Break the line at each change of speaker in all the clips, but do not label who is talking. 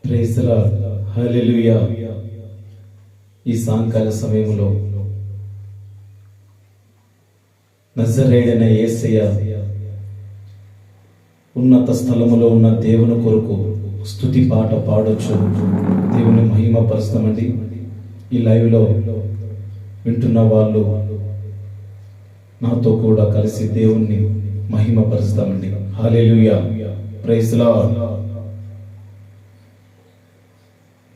Praise the lord. హల్లెలూయా. ఈ సాయంకాల సమయంలో నజరేయుడైన యేసయ్య ఉన్నత స్థలములో ఉన్న దేవుని కొరకు స్తుతి పాట పాడొచ్చు, దేవుని మహిమపరుస్తామండి. ఈ లైవ్లో వింటున్న వాళ్ళు నాతో కూడా కలిసి దేవుణ్ణి మహిమపరుస్తామండి. హల్లెలూయా. Praise the Lord.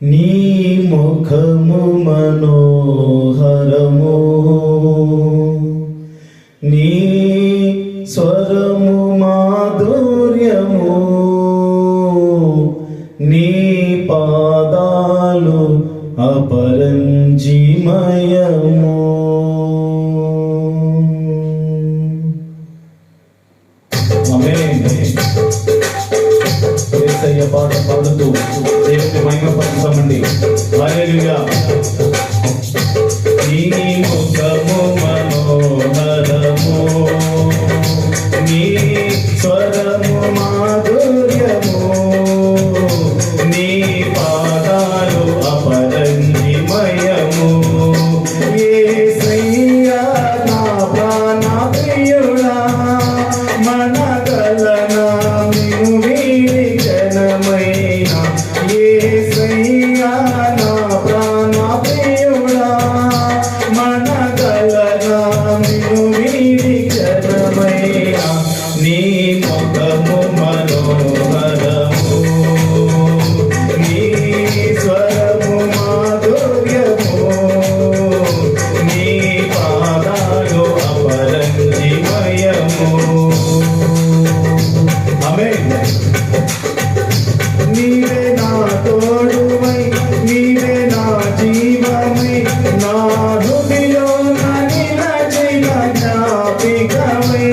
నీ ముఖము మనోహరము, నీ స్వరము మాధుర్యము, నీ పాదాలు అపరంజిమయము. యేసయ్య పాట పాడుతూ దేవుని మహిమపరుస్తామండి. హల్లెలూయా. నీ ముఖము మనోహరము, నీ స్వరము మాధుర్యము, నీ పాదాలు అపరంజిమయము. యేసయ్యా నా ప్రాణ ప్రియుడా, మనగలనా నిన్ను వీడి ఘనమైన. యేసయ్యా నా ప్రాణ ప్రియుడా, మనగలనా నిన్ను వీడి ఘనమైన. నీ ముఖము మనోహరము, నీ స్వరము మాధుర్యము, నీ పాదాలు అపరంజిమయము. ఆమేన్. నీవే నా తోడువై, నీవే నా జీవమై, నా హృదయంలో నిలచిన జ్ఞాపికమై.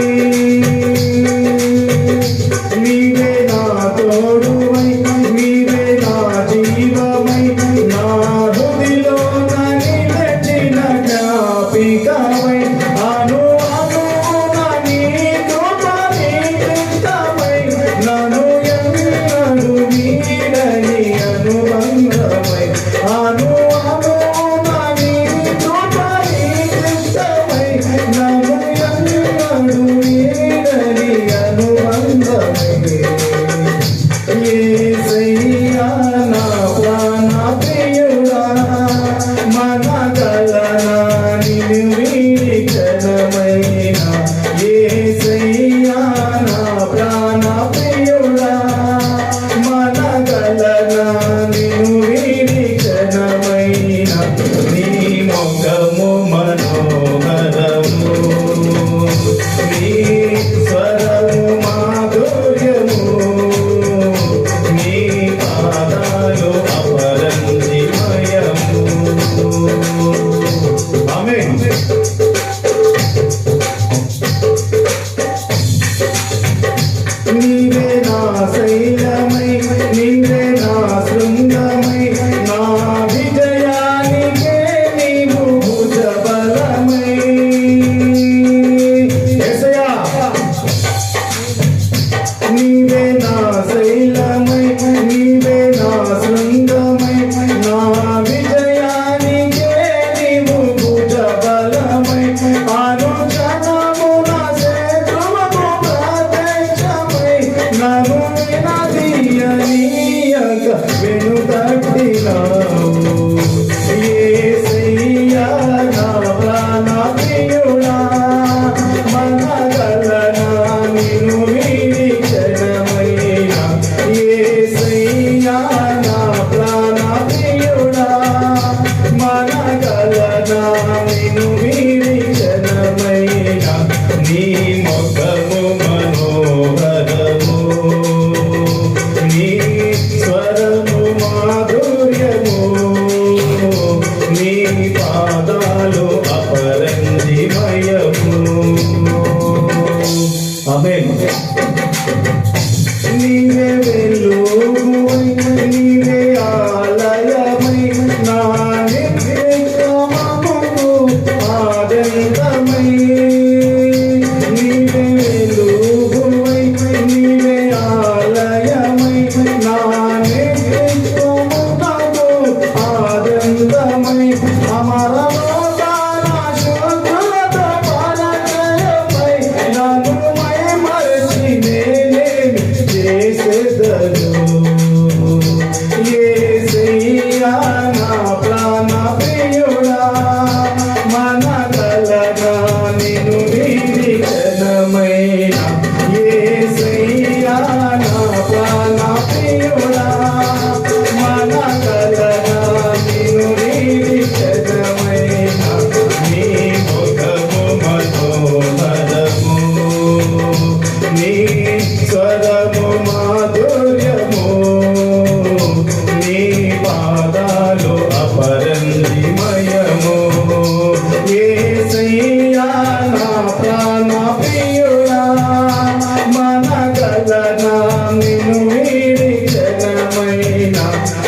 నీవే నా తోడువై, నీవే నా జీవమై, నా హృదయంలో నిలచిన జ్ఞాపికమై. అను అను నీ కృప నిమిత్తమై, నన్ను ఎన్నడూ వీడని అనుబంధమై. అను అను నీ కృప నిమిత్తమై, నన్ను ఎన్నడూ వీడని అనుబంధమై. యేసయ్యా నా ప్రాణ ప్రియుడా, మనగలనా నిన్ను వీడి ఘనమైన. యేసయ్యా నా ప్రాణ ప్రియుడా, మనగలనా నిన్ను వీడి ఘనమైన. నీ ముఖము మనోహరము, నీ స్వరము మాధుర్యము, నీ పాదాలు అపరంజిమయము. ఆమేన్. నీవే నా శైలమై, నీవే నా శృంగమై, నా విజయానికే నీవు భుజబలమై. యేసయ్యా. నీవే నా శైలమై, నీవే నా శృంగమై, నా విజయానికే నీవు భుజబలమై. అనుక్షణము నా శత్రువుకు ప్రత్యక్షమై, నన్ను వినదీయనీయక వెనుతట్టినావు. యేసయ్యా నా ప్రాణ ప్రియుడా, మనగలనా నిన్ను వీడి ఘనమైన. యేసయ్యా నా ప్రాణ ప్రియుడా, మనగలనా నిన్ను వీడి ఘనమైన. నీ ముఖము మనోహరము, నీ స్వరము మాధుర్యము, నీ పాదాలు అపరంజిమయము. ఆమేన్. నీవే వెలుగువై,
నా